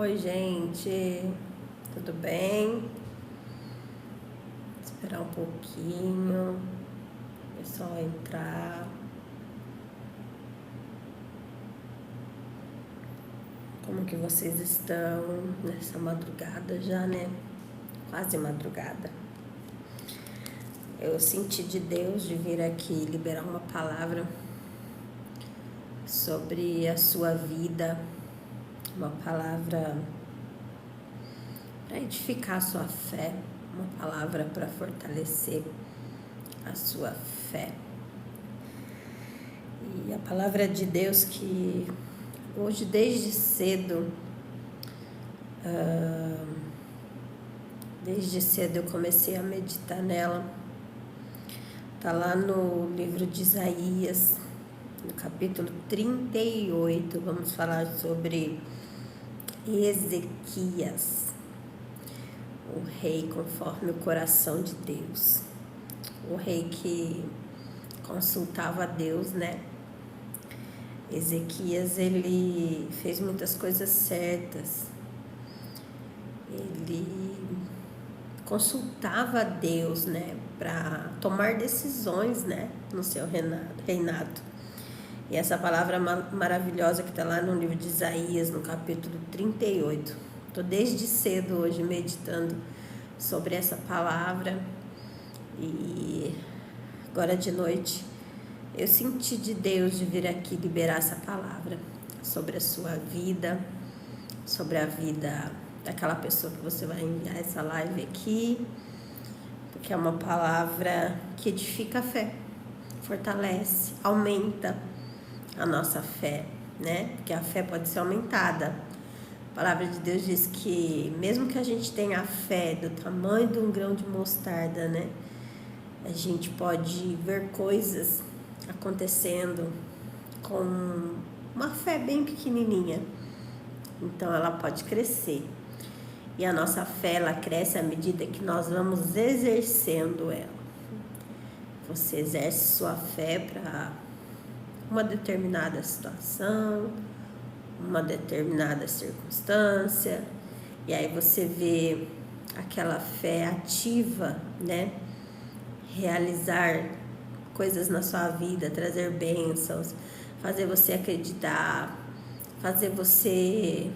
Oi, gente, tudo bem? Esperar um pouquinho, o pessoal entrar. Como que vocês estão nessa madrugada já, né? Quase madrugada. Eu senti de Deus de vir aqui liberar uma palavra sobre a sua vida, uma palavra para edificar a sua fé, uma palavra para fortalecer a sua fé. E a palavra de Deus que hoje, desde cedo, eu comecei a meditar nela. Está lá no livro de Isaías, no capítulo 38. Vamos falar sobre Ezequias, o rei conforme o coração de Deus. O rei que consultava a Deus, né? Ezequias, ele fez muitas coisas certas. Ele consultava a Deus, né, para tomar decisões, né, no seu reinado. E essa palavra maravilhosa que está lá no livro de Isaías, no capítulo 38. Estou desde cedo hoje meditando sobre essa palavra e agora de noite eu senti de Deus de vir aqui liberar essa palavra sobre a sua vida, sobre a vida daquela pessoa que você vai enviar essa live aqui, porque é uma palavra que edifica a fé, fortalece, aumenta a nossa fé, né? Porque a fé pode ser aumentada. A palavra de Deus diz que mesmo que a gente tenha a fé do tamanho de um grão de mostarda, né? A gente pode ver coisas acontecendo com uma fé bem pequenininha. Então ela pode crescer. E a nossa fé, ela cresce à medida que nós vamos exercendo ela. Você exerce sua fé para uma determinada situação, uma determinada circunstância, e aí você vê aquela fé ativa, né? Realizar coisas na sua vida, trazer bênçãos, fazer você acreditar, fazer você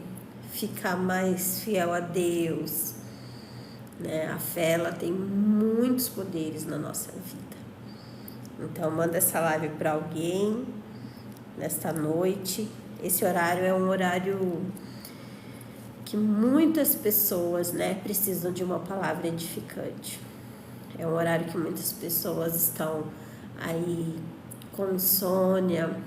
ficar mais fiel a Deus, né? A fé, ela tem muitos poderes na nossa vida. Então manda essa live para alguém nesta noite. Esse horário é um horário que muitas pessoas, né, precisam de uma palavra edificante. É um horário que muitas pessoas estão aí com insônia,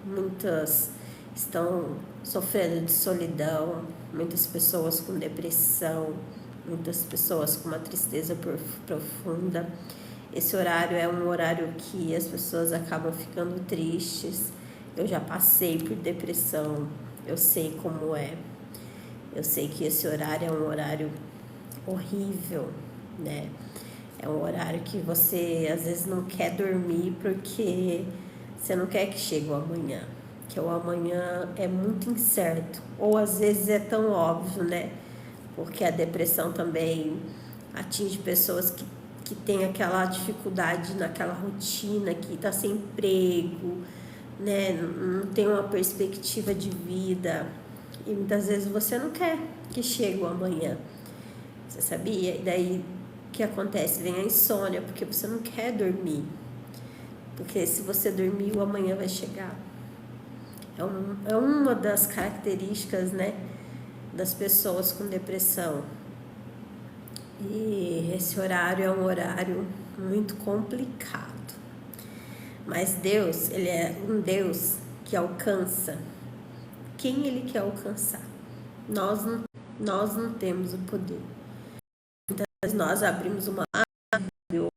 muitas estão sofrendo de solidão, muitas pessoas com depressão, muitas pessoas com uma tristeza profunda. Esse horário é um horário que as pessoas acabam ficando tristes. Eu já passei por depressão, eu sei como é. Eu sei que esse horário é um horário horrível, né? É um horário que você às vezes não quer dormir porque você não quer que chegue o amanhã. Que o amanhã é muito incerto. Ou às vezes é tão óbvio, né? Porque a depressão também atinge pessoas que têm aquela dificuldade naquela rotina, que está sem emprego, né? Não tem uma perspectiva de vida. E muitas vezes você não quer que chegue o amanhã. Você sabia? E daí o que acontece? Vem a insônia, porque você não quer dormir. Porque se você dormir, o amanhã vai chegar. É uma das características, né, das pessoas com depressão. E esse horário é um horário muito complicado. Mas Deus, Ele é um Deus que alcança quem Ele quer alcançar. Nós não temos o poder. Então, nós abrimos uma live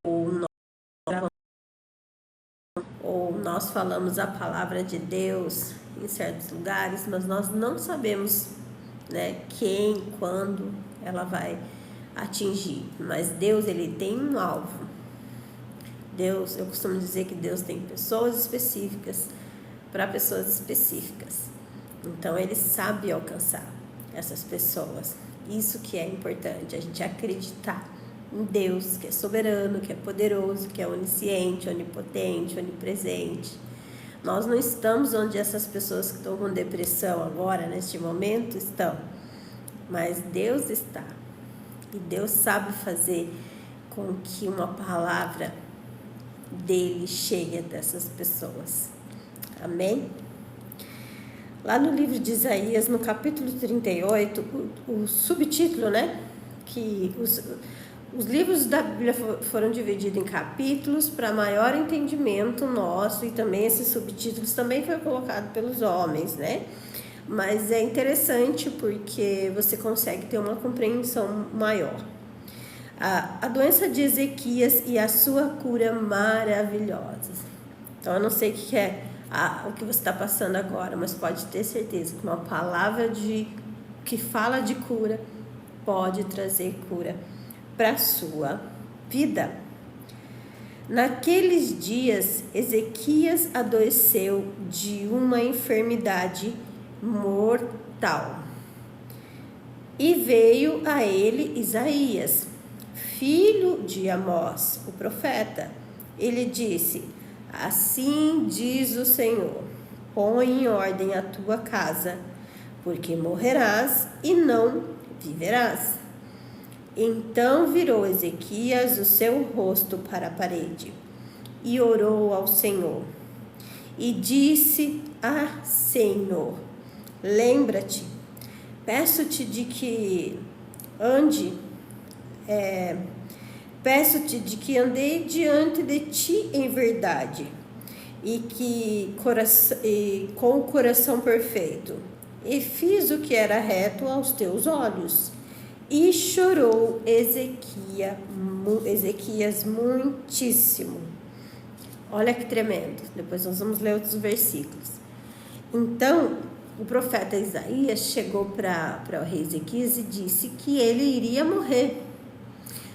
ou nós falamos a palavra de Deus em certos lugares, mas nós não sabemos, né, quem, quando ela vai atingir. Mas Deus, Ele tem um alvo. Deus, eu costumo dizer que Deus tem pessoas específicas para pessoas específicas. Então Ele sabe alcançar. essas pessoas. Isso que é importante, a gente acreditar em Deus, que é soberano, que é poderoso, que é onisciente, onipotente, onipresente. Nós não estamos onde essas pessoas que estão com depressão agora, neste momento, estão. Mas Deus está. E Deus sabe fazer com que uma palavra dele chegue até essas pessoas. Amém? Lá no livro de Isaías, no capítulo 38, o subtítulo, né? Que os livros da Bíblia foram divididos em capítulos para maior entendimento nosso, e também esses subtítulos também foram colocados pelos homens, né? Mas é interessante porque você consegue ter uma compreensão maior. A doença de Ezequias e a sua cura maravilhosa. Então, eu não sei o que é o que você está passando agora, mas pode ter certeza que uma palavra que fala de cura pode trazer cura para a sua vida. Naqueles dias, Ezequias adoeceu de uma enfermidade mortal. E veio a ele Isaías, filho de Amós, o profeta. Ele disse: assim diz o Senhor, põe em ordem a tua casa, porque morrerás e não viverás. Então virou Ezequias o seu rosto para a parede e orou ao Senhor. E disse: Senhor, lembra-te, peço-te de que andei diante de ti em verdade e com o coração perfeito, e fiz o que era reto aos teus olhos. E chorou Ezequias muitíssimo. Olha que tremendo. Depois nós vamos ler outros versículos. Então, o profeta Isaías chegou para o rei Ezequias e disse que ele iria morrer.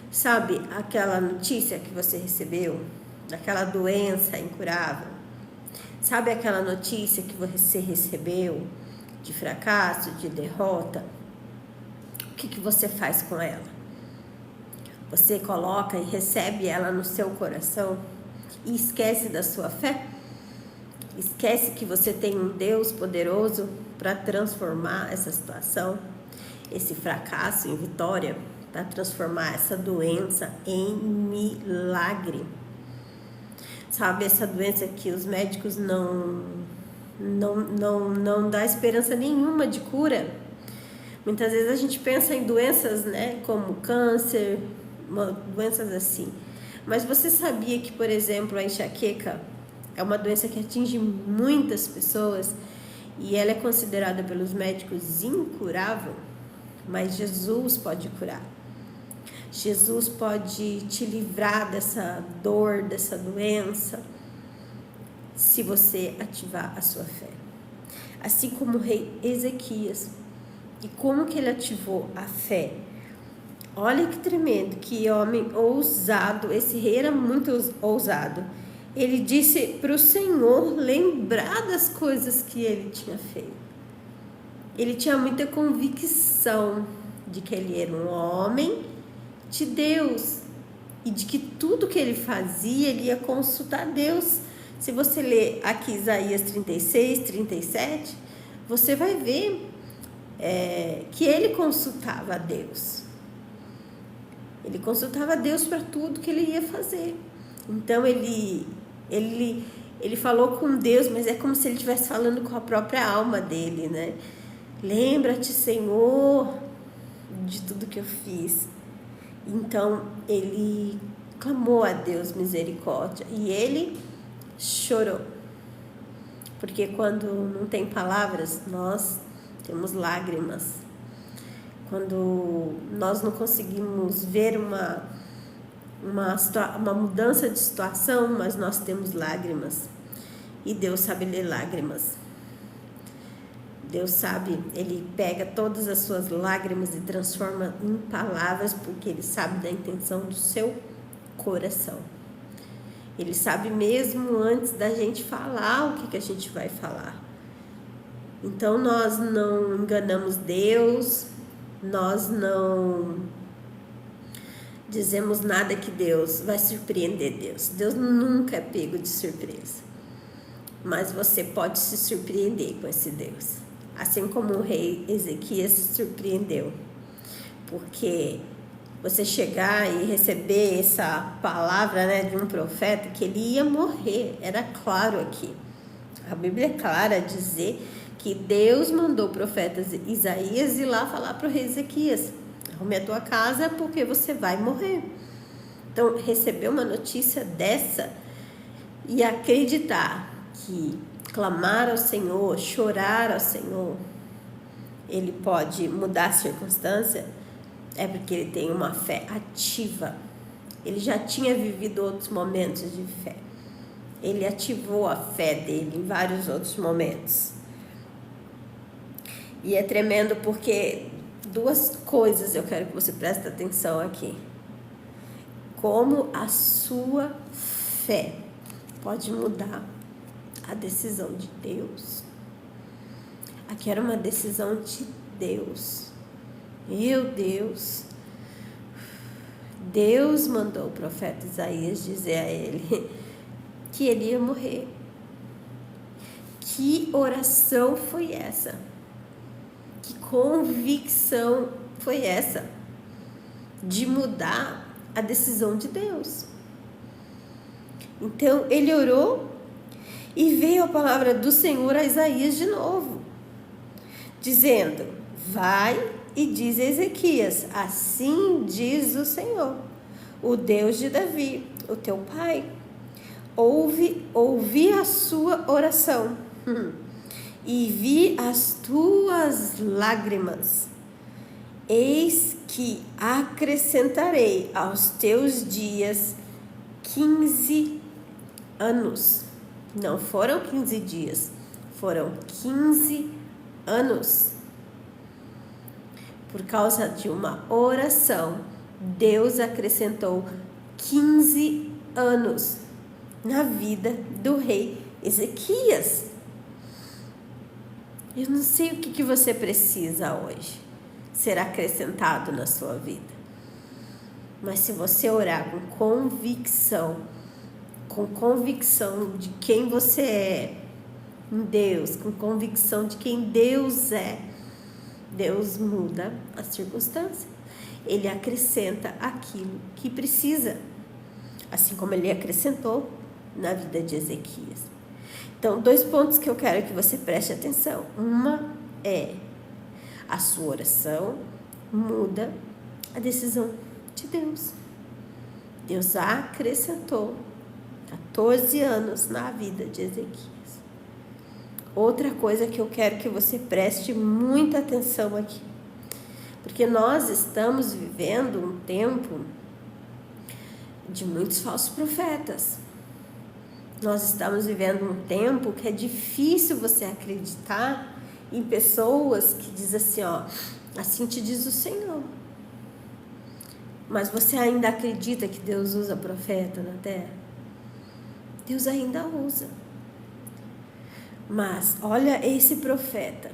Sabe aquela notícia que você recebeu? Daquela doença incurável? Sabe aquela notícia que você recebeu de fracasso, de derrota? O que você faz com ela? Você coloca e recebe ela no seu coração e esquece da sua fé? Esquece que você tem um Deus poderoso para transformar essa situação, esse fracasso em vitória, para transformar essa doença em milagre. Sabe, essa doença que os médicos não dá esperança nenhuma de cura. Muitas vezes a gente pensa em doenças, né, como câncer, doenças assim. Mas você sabia que, por exemplo, a enxaqueca é uma doença que atinge muitas pessoas e ela é considerada pelos médicos incurável? Mas Jesus pode curar. Jesus pode te livrar dessa dor, dessa doença, se você ativar a sua fé. Assim como o rei Ezequias. E como que ele ativou a fé? Olha que tremendo, que homem ousado. Esse rei era muito ousado. Ele disse para o Senhor lembrar das coisas que ele tinha feito. Ele tinha muita convicção de que ele era um homem de Deus e de que tudo que ele fazia, ele ia consultar Deus. Se você ler aqui Isaías 36, 37, você vai ver que ele consultava a Deus. Ele consultava a Deus para tudo que ele ia fazer. Então ele falou com Deus, mas é como se ele estivesse falando com a própria alma dele, né? Lembra-te, Senhor, de tudo que eu fiz. Então ele clamou a Deus misericórdia e ele chorou. Porque quando não tem palavras, nós temos lágrimas. Quando nós não conseguimos ver uma mudança de situação, mas nós temos lágrimas. E Deus sabe ler lágrimas. Deus sabe, Ele pega todas as suas lágrimas e transforma em palavras, porque Ele sabe da intenção do seu coração. Ele sabe mesmo antes da gente falar o que a gente vai falar. Então nós não enganamos Deus, nós não dizemos nada que Deus vai surpreender Deus. Deus nunca é pego de surpresa. Mas você pode se surpreender com esse Deus. Assim como o rei Ezequias se surpreendeu. Porque você chegar e receber essa palavra, né, de um profeta que ele ia morrer, era claro aqui. A Bíblia é clara a dizer que Deus mandou o profeta Isaías ir lá falar para o rei Ezequias: arrume a tua casa porque você vai morrer. Então, receber uma notícia dessa e acreditar que clamar ao Senhor, chorar ao Senhor, ele pode mudar a circunstância, é porque ele tem uma fé ativa. Ele já tinha vivido outros momentos de fé. Ele ativou a fé dele em vários outros momentos. E é tremendo porque duas coisas eu quero que você preste atenção aqui. Como a sua fé pode mudar a decisão de Deus. Aqui era uma decisão de Deus. Meu Deus. Deus mandou o profeta Isaías dizer a ele que ele ia morrer. Que oração foi essa? Que convicção foi essa? De mudar a decisão de Deus. Então ele orou e veio a palavra do Senhor a Isaías de novo, dizendo: vai e diz a Ezequias, assim diz o Senhor, o Deus de Davi, o teu pai, ouvi a sua oração e vi as tuas lágrimas. Eis que acrescentarei aos teus dias 15 anos. Não foram 15 dias, foram 15 anos. Por causa de uma oração, Deus acrescentou 15 anos na vida do rei Ezequias. Eu não sei o que você precisa hoje ser acrescentado na sua vida. Mas se você orar com convicção de quem você é em Deus, com convicção de quem Deus é, Deus muda a circunstância. Ele acrescenta aquilo que precisa, assim como ele acrescentou na vida de Ezequias. Então, 2 pontos que eu quero que você preste atenção. Uma é: a sua oração muda a decisão de Deus. Deus acrescentou 14 anos na vida de Ezequias. Outra coisa que eu quero que você preste muita atenção aqui, porque nós estamos vivendo um tempo de muitos falsos profetas. Nós estamos vivendo um tempo que é difícil você acreditar em pessoas que dizem assim, ó, assim te diz o Senhor. Mas você ainda acredita que Deus usa profeta na terra? Deus ainda usa. Mas olha esse profeta.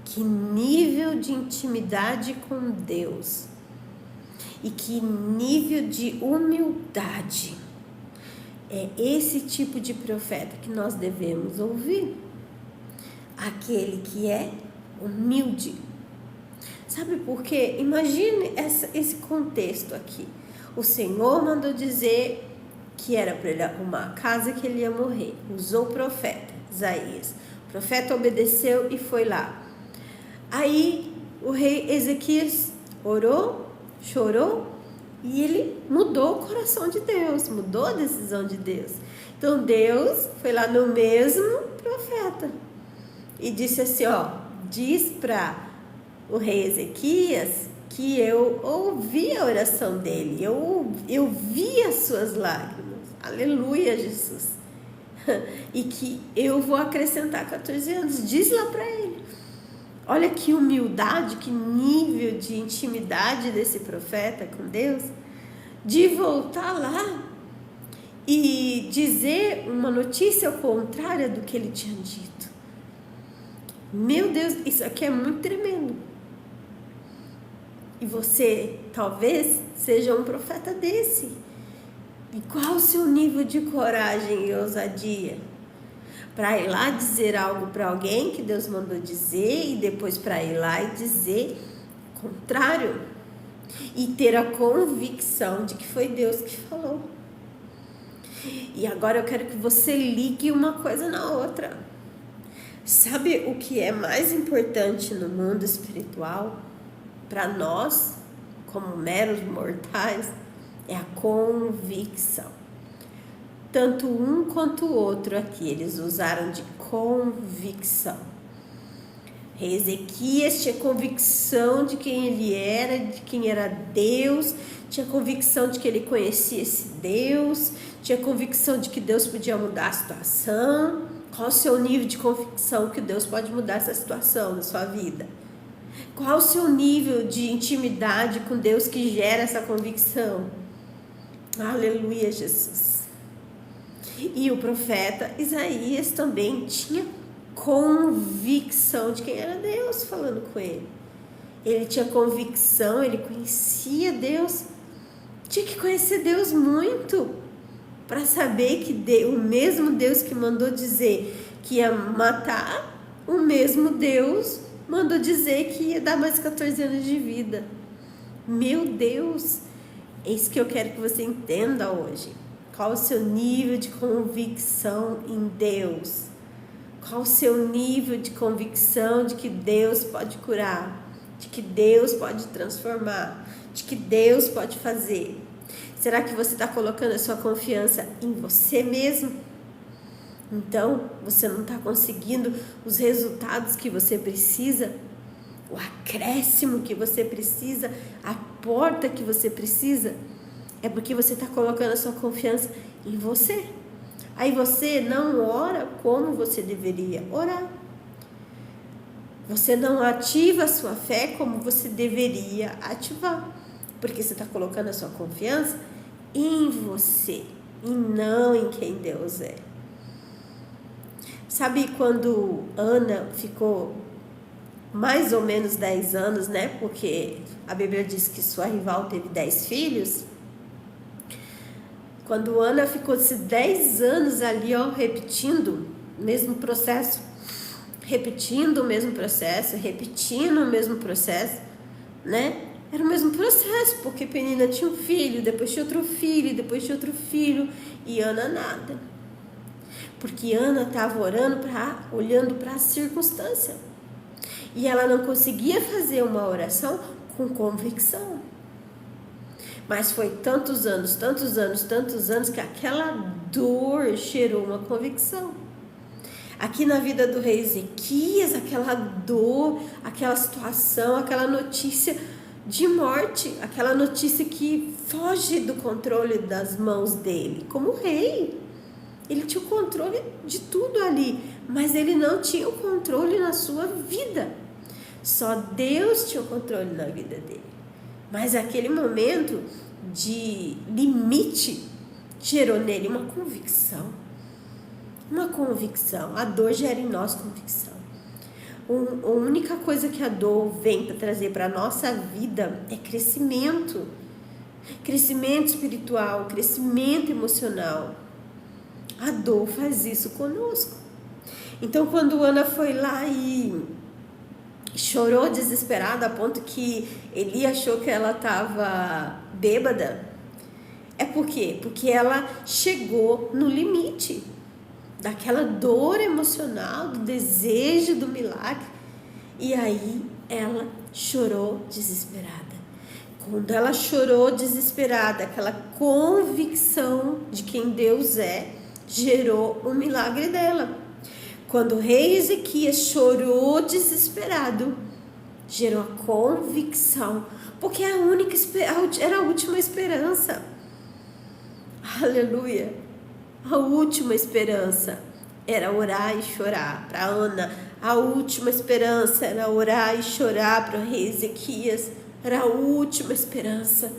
Que nível de intimidade com Deus. E que nível de humildade. É esse tipo de profeta que nós devemos ouvir. Aquele que é humilde. Sabe por quê? Imagine esse contexto aqui. O Senhor mandou dizer que era para ele arrumar a casa, que ele ia morrer. Usou o profeta Isaías. O profeta obedeceu e foi lá. Aí o rei Ezequias orou, chorou e ele mudou o coração de Deus, mudou a decisão de Deus. Então Deus foi lá no mesmo profeta e disse assim, ó, diz para o rei Ezequias que eu ouvi a oração dele, eu vi as suas lágrimas, aleluia, Jesus, e que eu vou acrescentar 14 anos, diz lá para ele. Olha que humildade, que nível de intimidade desse profeta com Deus, de voltar lá e dizer uma notícia ao contrário do que ele tinha dito. Meu Deus, isso aqui é muito tremendo. E você talvez seja um profeta desse. E qual o seu nível de coragem e ousadia? Para ir lá dizer algo para alguém que Deus mandou dizer e depois para ir lá e dizer o contrário. E ter a convicção de que foi Deus que falou. E agora eu quero que você ligue uma coisa na outra. Sabe o que é mais importante no mundo espiritual? Para nós, como meros mortais, é a convicção. Tanto um quanto o outro aqui, eles usaram de convicção. Rei Ezequias tinha convicção de quem ele era, de quem era Deus, tinha convicção de que ele conhecia esse Deus, tinha convicção de que Deus podia mudar a situação. Qual o seu nível de convicção que Deus pode mudar essa situação na sua vida? Qual o seu nível de intimidade com Deus que gera essa convicção? Aleluia, Jesus. E o profeta Isaías também tinha convicção de quem era Deus falando com ele. Ele tinha convicção, ele conhecia Deus. Tinha que conhecer Deus muito para saber que o mesmo Deus que mandou dizer que ia matar, o mesmo Deus mandou dizer que ia dar mais 14 anos de vida. Meu Deus, é isso que eu quero que você entenda hoje. Qual o seu nível de convicção em Deus? Qual o seu nível de convicção de que Deus pode curar? De que Deus pode transformar? De que Deus pode fazer? Será que você está colocando a sua confiança em você mesmo? Então, você não está conseguindo os resultados que você precisa? O acréscimo que você precisa? A porta que você precisa? É porque você está colocando a sua confiança em você. Aí você não ora como você deveria orar. Você não ativa a sua fé como você deveria ativar. Porque você está colocando a sua confiança em você e não em quem Deus é. Sabe quando Ana ficou mais ou menos 10 anos, né? Porque a Bíblia diz que sua rival teve 10 filhos. Quando Ana ficou esses 10 anos ali, ó, repetindo o mesmo processo, repetindo o mesmo processo, né? Era o mesmo processo, porque Penina tinha um filho, depois tinha outro filho, depois tinha outro filho, e Ana nada. Porque Ana estava olhando para a circunstância. E ela não conseguia fazer uma oração com convicção. Mas foi tantos anos, que aquela dor gerou uma convicção. Aqui na vida do rei Ezequias, aquela dor, aquela situação, aquela notícia de morte, aquela notícia que foge do controle das mãos dele, como rei. Ele tinha o controle de tudo ali, mas ele não tinha o controle na sua vida. Só Deus tinha o controle na vida dele. Mas aquele momento de limite gerou nele uma convicção. Uma convicção. A dor gera em nós convicção. A única coisa que a dor vem para trazer para a nossa vida é crescimento. Crescimento espiritual, crescimento emocional. A dor faz isso conosco. Então, quando Ana foi lá e chorou desesperada a ponto que Eli achou que ela estava bêbada, é por quê? Porque ela chegou no limite daquela dor emocional, do desejo do milagre, e aí ela chorou desesperada. Quando ela chorou desesperada, aquela convicção de quem Deus é, gerou o milagre dela. Quando o rei Ezequias chorou desesperado, gerou a convicção, porque era a última esperança. Aleluia! A última esperança era orar e chorar. Para Ana, a última esperança era orar e chorar. Para o rei Ezequias, era a última esperança.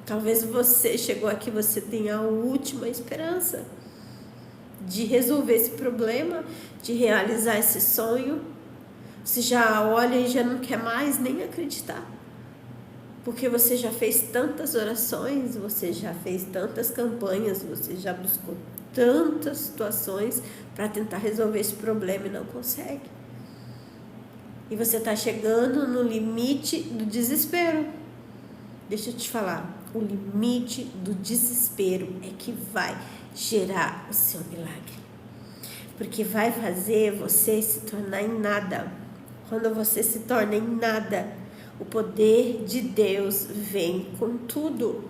Talvez você chegou aqui, você tenha a última esperança de resolver esse problema, de realizar esse sonho, Você já olha e já não quer mais nem acreditar. Porque você já fez tantas orações, você já fez tantas campanhas, você já buscou tantas situações para tentar resolver esse problema e não consegue. E você está chegando no limite do desespero. Deixa eu te falar, o limite do desespero é que vai gerar o seu milagre. Porque vai fazer você se tornar em nada. Quando você se torna em nada, o poder de Deus vem com tudo.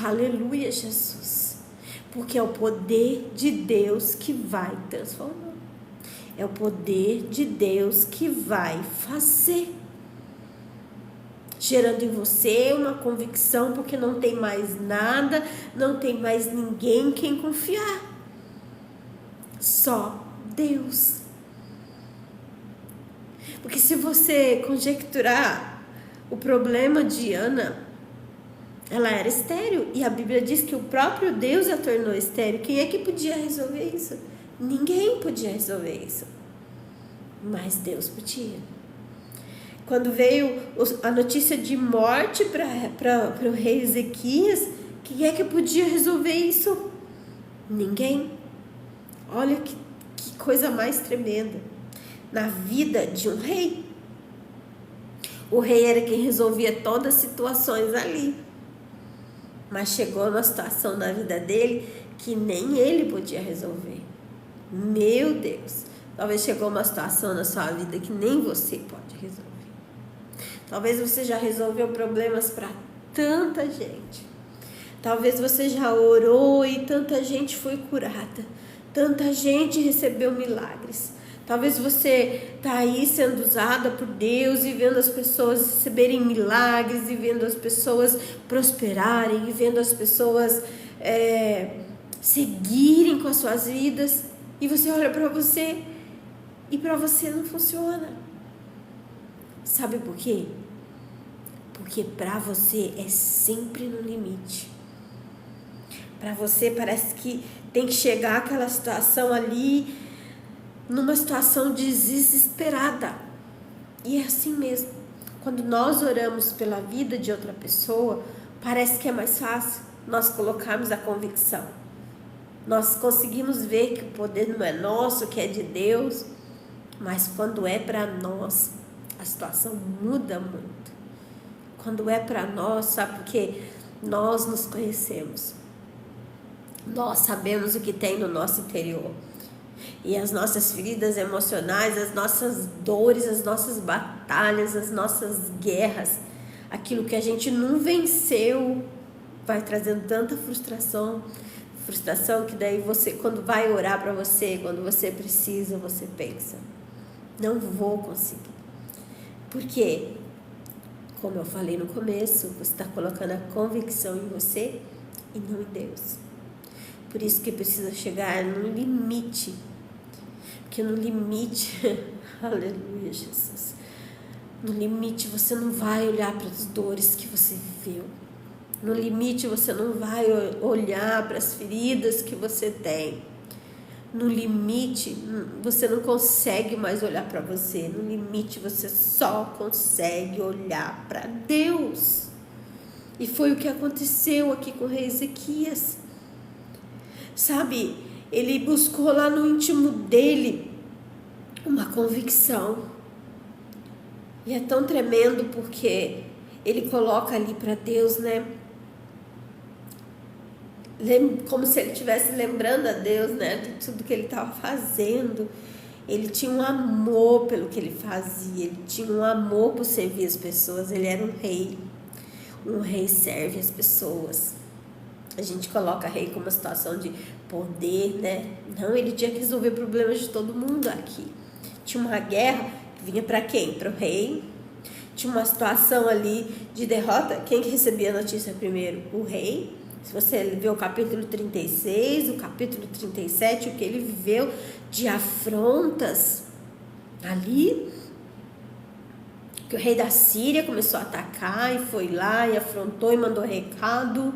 Aleluia, Jesus. Porque é o poder de Deus que vai transformar. É o poder de Deus que vai fazer. Gerando em você uma convicção, porque não tem mais nada, não tem mais ninguém em quem confiar. Só Deus. Porque se você conjecturar o problema de Ana, ela era estéril. E a Bíblia diz que o próprio Deus a tornou estéril. Quem é que podia resolver isso? Ninguém podia resolver isso. Mas Deus podia. Quando veio a notícia de morte para o rei Ezequias, quem é que podia resolver isso? Ninguém. Olha que coisa mais tremenda. Na vida de um rei. O rei era quem resolvia todas as situações ali. Mas chegou uma situação na vida dele que nem ele podia resolver. Meu Deus. Talvez chegou uma situação na sua vida que nem você pode resolver. Talvez você já resolveu problemas para tanta gente. Talvez você já orou e tanta gente foi curada. Tanta gente recebeu milagres. Talvez você está aí sendo usada por Deus e vendo as pessoas receberem milagres e vendo as pessoas prosperarem e vendo as pessoas seguirem com as suas vidas. E você olha para você e para você não funciona. Sabe por quê? Porque para você é sempre no limite. Para você parece que tem que chegar àquela situação ali, numa situação desesperada. E é assim mesmo. Quando nós oramos pela vida de outra pessoa, parece que é mais fácil nós colocarmos a convicção. Nós conseguimos ver que o poder não é nosso, que é de Deus. Mas quando é para nós, a situação muda muito. Quando é para nós, sabe, porque nós nos conhecemos. Nós sabemos o que tem no nosso interior. E as nossas feridas emocionais, as nossas dores, as nossas batalhas, as nossas guerras, aquilo que a gente não venceu, vai trazendo tanta frustração que daí você, quando vai orar para você, quando você precisa, você pensa, não vou conseguir. Por quê? Como eu falei no começo, você está colocando a convicção em você e não em Deus. Por isso que precisa chegar no limite. Porque no limite, aleluia, Jesus. No limite você não vai olhar para as dores que você viveu. No limite você não vai olhar para as feridas que você tem. No limite você não consegue mais olhar para você. No limite você só consegue olhar para Deus. E foi o que aconteceu aqui com o rei Ezequias. Sabe, ele buscou lá no íntimo dele uma convicção. E é tão tremendo porque ele coloca ali para Deus, né? Como se ele estivesse lembrando a Deus, né? De tudo que ele estava fazendo. Ele tinha um amor pelo que ele fazia. Ele tinha um amor por servir as pessoas. Ele era um rei. Um rei serve as pessoas. A gente coloca rei como uma situação de poder, né? Não, ele tinha que resolver problemas de todo mundo aqui. Tinha uma guerra que vinha para quem? Para o rei. Tinha uma situação ali de derrota. Quem que recebia a notícia primeiro? O rei. Se você vê o capítulo 36, o capítulo 37, o que ele viveu de afrontas ali, que o rei da Síria começou a atacar e foi lá e afrontou e mandou recado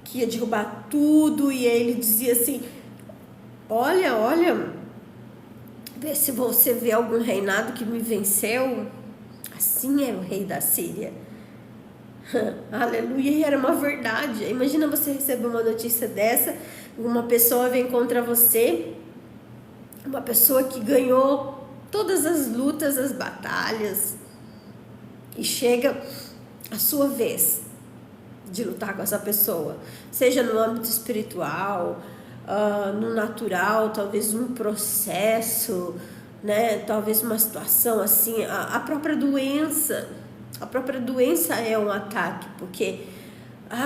que ia derrubar tudo, e ele dizia assim, olha, Se você vê algum reinado que me venceu, assim era o rei da Síria. Aleluia, e era uma verdade. Imagina você receber uma notícia dessa, uma pessoa vem contra você, uma pessoa que ganhou todas as lutas, as batalhas, e chega a sua vez de lutar com essa pessoa, seja no âmbito espiritual, no natural, talvez um processo, né? Talvez uma situação assim, a própria doença. A própria doença é um ataque, porque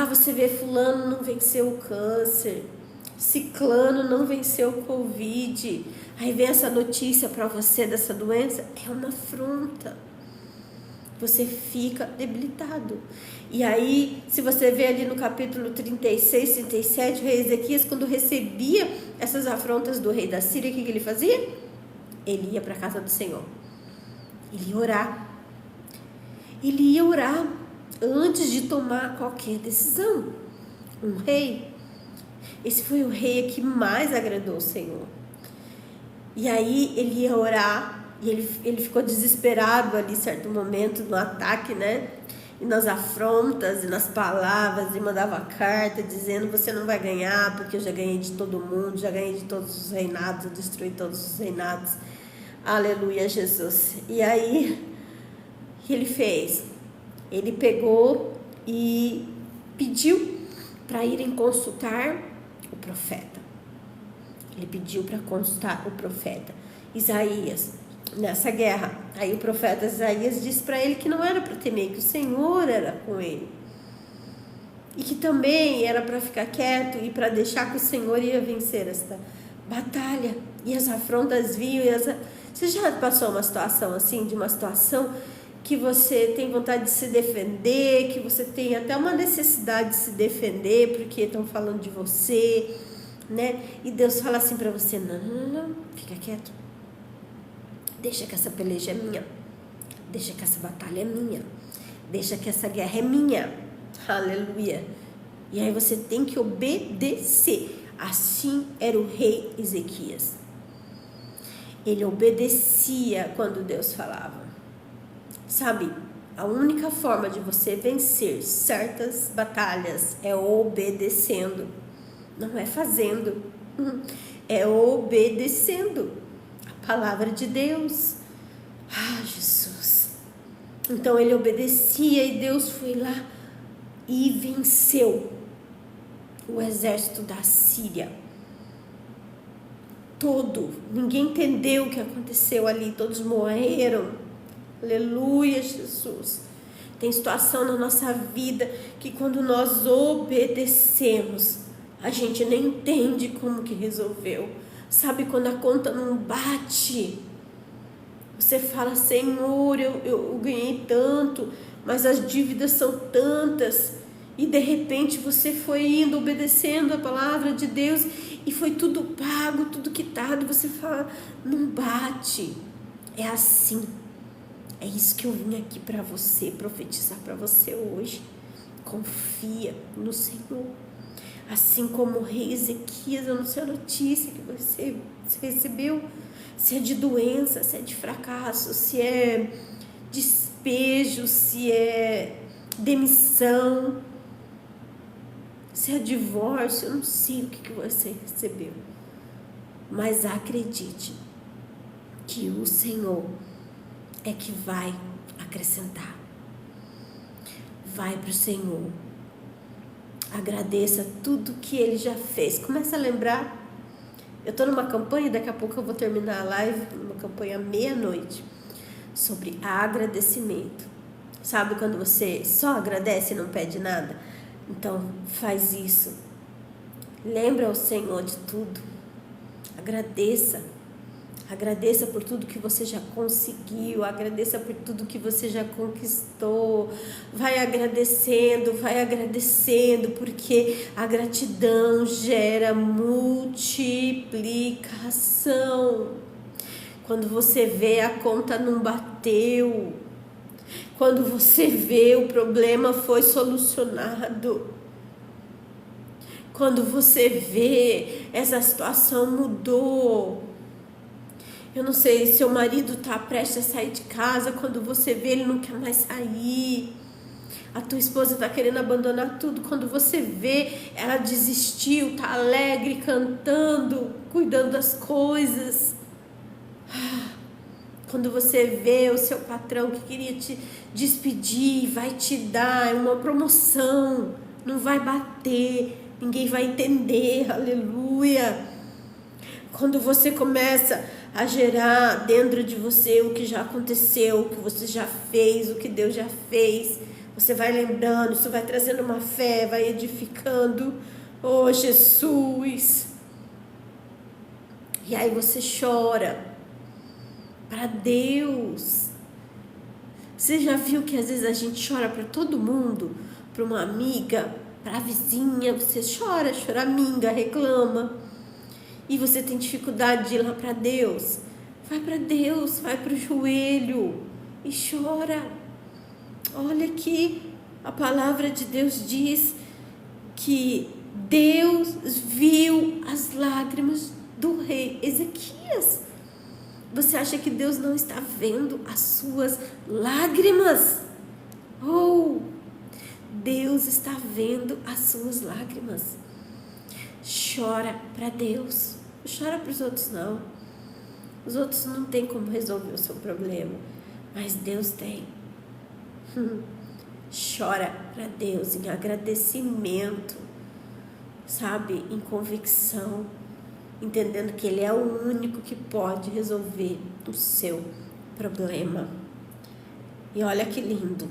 você vê fulano não venceu o câncer, ciclano não venceu o Covid, aí vem essa notícia para você dessa doença, é uma afronta. Você fica debilitado. E aí, se você vê ali no capítulo 36, 37, o rei Ezequias, quando recebia essas afrontas do rei da Síria, o que ele fazia? Ele ia para a casa do Senhor. Ele ia orar. Ele ia orar antes de tomar qualquer decisão. Um rei. Esse foi o rei que mais agradou o Senhor. E aí ele ia orar. E ele ficou desesperado ali, certo momento, no ataque, né? E nas afrontas, e nas palavras, e mandava carta dizendo: você não vai ganhar, porque eu já ganhei de todo mundo, já ganhei de todos os reinados, eu destruí todos os reinados. Aleluia, Jesus. E aí, o que ele fez? Ele pegou e pediu para irem consultar o profeta. Ele pediu para consultar o profeta Isaías. Nessa guerra, aí o profeta Isaías disse para ele que não era para temer, que o Senhor era com ele, e que também era para ficar quieto e para deixar que o Senhor ia vencer esta batalha. E as afrontas vinham. Você já passou uma situação assim, de uma situação que você tem vontade de se defender, que você tem até uma necessidade de se defender porque estão falando de você, né? E Deus fala assim para você: não, fica quieto. Deixa que essa peleja é minha. Deixa que essa batalha é minha. Deixa que essa guerra é minha. Aleluia. E aí você tem que obedecer. Assim era o rei Ezequias. Ele obedecia quando Deus falava. Sabe, a única forma de você vencer certas batalhas é obedecendo. Não é fazendo. É obedecendo. Palavra de Deus. Jesus. Então ele obedecia e Deus foi lá e venceu o exército da Síria todo. Ninguém entendeu o que aconteceu ali, todos morreram. Aleluia, Jesus. Tem situação na nossa vida que quando nós obedecemos, a gente nem entende como que resolveu. Sabe, quando a conta não bate, você fala: Senhor, eu ganhei tanto, mas as dívidas são tantas. E de repente você foi indo, obedecendo a palavra de Deus, e foi tudo pago, tudo quitado. E você fala: não bate. É assim. É isso que eu vim aqui para você, profetizar para você hoje. Confia no Senhor. Assim como o rei Ezequias, eu não sei a notícia que você recebeu, se é de doença, se é de fracasso, se é despejo, se é demissão, se é divórcio, eu não sei o que você recebeu. Mas acredite que o Senhor é que vai acrescentar. Vai para o Senhor. Agradeça tudo que Ele já fez. Começa a lembrar. Eu estou numa campanha, daqui a pouco eu vou terminar a live, uma campanha meia-noite, sobre agradecimento. Sabe quando você só agradece e não pede nada? Então faz isso. Lembra ao Senhor de tudo. Agradeça. Agradeça por tudo que você já conseguiu, agradeça por tudo que você já conquistou. Vai agradecendo, porque a gratidão gera multiplicação. Quando você vê a conta não bateu, quando você vê o problema foi solucionado, quando você vê essa situação mudou, Eu não sei, seu marido está prestes a sair de casa, quando você vê ele não quer mais sair. A tua esposa está querendo abandonar tudo, quando você vê ela desistiu, está alegre, cantando, cuidando das coisas. Quando você vê o seu patrão que queria te despedir, vai te dar uma promoção, não vai bater, ninguém vai entender, aleluia. Quando você começa a gerar dentro de você o que já aconteceu, o que você já fez, o que Deus já fez, você vai lembrando, isso vai trazendo uma fé, vai edificando. Oh, Jesus! E aí você chora para Deus. Você já viu que às vezes a gente chora para todo mundo, para uma amiga, para a vizinha, você chora, choraminga, reclama. E você tem dificuldade de ir lá para Deus. Vai para Deus, vai para o joelho e chora. Olha aqui, a palavra de Deus diz que Deus viu as lágrimas do rei Ezequias. Você acha que Deus não está vendo as suas lágrimas? Oh, Deus está vendo as suas lágrimas. Chora para Deus. Não chora para os outros não. Os outros não têm como resolver o seu problema, mas Deus tem. Chora para Deus em agradecimento, sabe, em convicção, entendendo que Ele é o único que pode resolver o seu problema. E olha que lindo,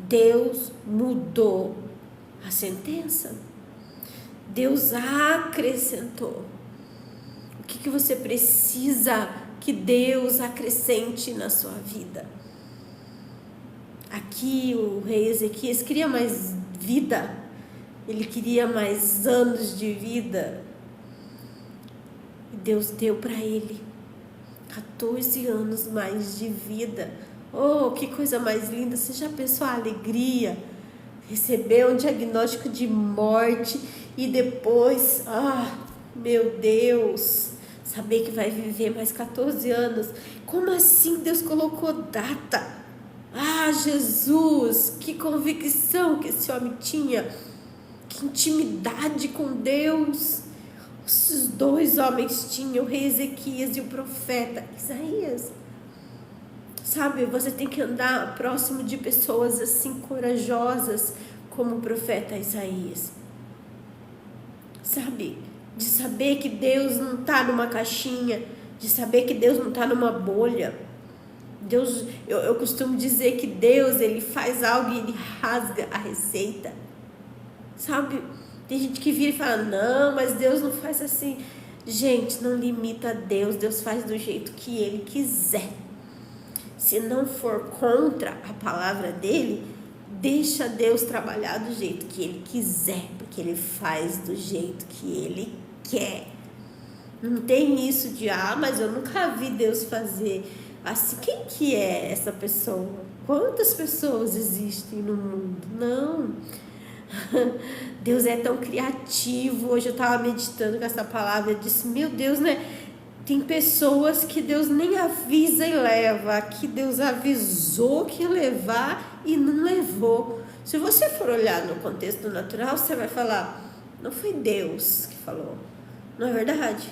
Deus mudou a sentença, Deus acrescentou. O que você precisa que Deus acrescente na sua vida? Aqui o rei Ezequias queria mais vida, ele queria mais anos de vida. E Deus deu para ele 14 anos mais de vida. Oh, que coisa mais linda! Você já pensou a alegria? Receber um diagnóstico de morte e depois, meu Deus, saber que vai viver mais 14 anos. Como assim Deus colocou data? Jesus, que convicção que esse homem tinha, que intimidade com Deus. Esses dois homens tinham, o rei Ezequias e o profeta Isaías. Sabe, você tem que andar próximo de pessoas assim corajosas como o profeta Isaías. Sabe, de saber que Deus não está numa caixinha, de saber que Deus não está numa bolha. Deus, eu costumo dizer que Deus, Ele faz algo e Ele rasga a receita. Sabe, tem gente que vira e fala, não, mas Deus não faz assim. Gente, não limita a Deus, Deus faz do jeito que Ele quiser. Se não for contra a palavra dEle, deixa Deus trabalhar do jeito que Ele quiser, porque Ele faz do jeito que Ele quer. Não tem isso de, mas eu nunca vi Deus fazer assim. Quem que é essa pessoa? Quantas pessoas existem no mundo? Não. Deus é tão criativo. Hoje eu estava meditando com essa palavra, eu disse, meu Deus, né? Tem pessoas que Deus nem avisa e leva, que Deus avisou que ia levar e não levou. Se você for olhar no contexto natural, você vai falar, não foi Deus que falou. Não é verdade,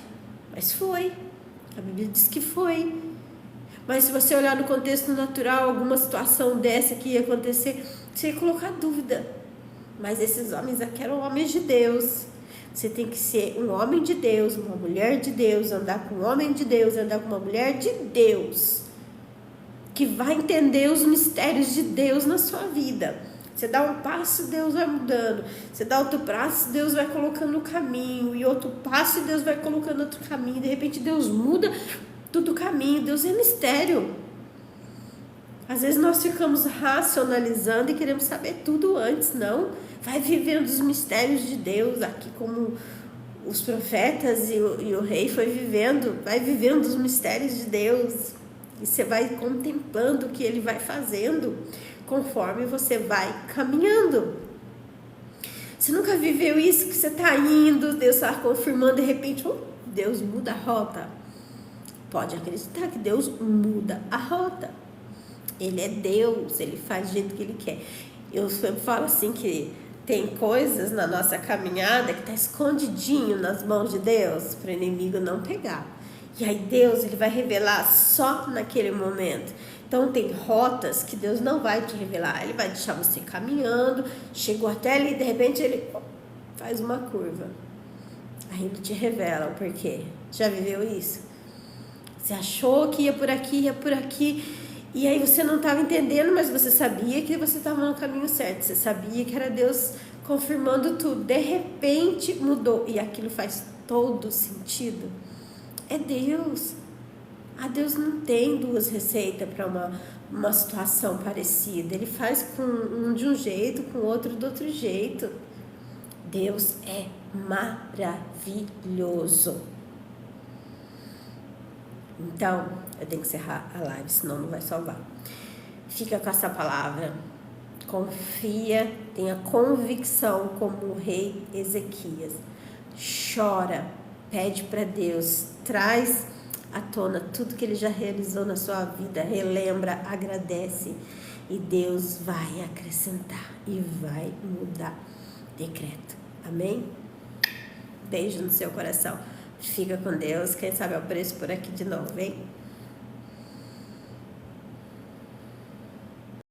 mas foi. A Bíblia diz que foi. Mas se você olhar no contexto natural, alguma situação dessa que ia acontecer, você ia colocar dúvida. Mas esses homens aqui eram homens de Deus. Você tem que ser um homem de Deus, uma mulher de Deus, andar com um homem de Deus, andar com uma mulher de Deus, que vai entender os mistérios de Deus na sua vida. Você dá um passo, Deus vai mudando. Você dá outro passo, Deus vai colocando no caminho. E outro passo, Deus vai colocando outro caminho. De repente, Deus muda todo o caminho. Deus é mistério. Às vezes nós ficamos racionalizando e queremos saber tudo antes, não. Vai vivendo os mistérios de Deus, aqui como os profetas e o rei foi vivendo, vai vivendo os mistérios de Deus. E você vai contemplando o que Ele vai fazendo, conforme você vai caminhando. Você nunca viveu isso, que você está indo, Deus está confirmando, de repente, Deus muda a rota. pode acreditar que Deus muda a rota. Ele é Deus, ele faz do jeito que ele quer. Eu sempre falo assim que tem coisas na nossa caminhada que está escondidinho nas mãos de Deus para o inimigo não pegar. E aí Deus, ele vai revelar só naquele momento. Então tem rotas que Deus não vai te revelar. Ele vai deixar você caminhando, chegou até ali, de repente ele faz uma curva. Aí ele te revela o porquê. Já viveu isso? Você achou que ia por aqui, e aí você não estava entendendo, mas você sabia que você estava no caminho certo. Você sabia que era Deus confirmando tudo. De repente mudou, e aquilo faz todo sentido. É Deus. Deus não tem duas receitas para uma situação parecida. Ele faz com um de um jeito, com o outro do outro jeito. Deus é maravilhoso. Então, eu tenho que encerrar a live, senão não vai salvar. Fica com essa palavra. Confia, tenha convicção como o rei Ezequias. Chora, pede para Deus, traz à tona tudo que ele já realizou na sua vida, relembra, agradece, e Deus vai acrescentar e vai mudar. Decreto. Amém? Beijo no seu coração. Fica com Deus. Quem sabe eu apareço por aqui de novo, hein?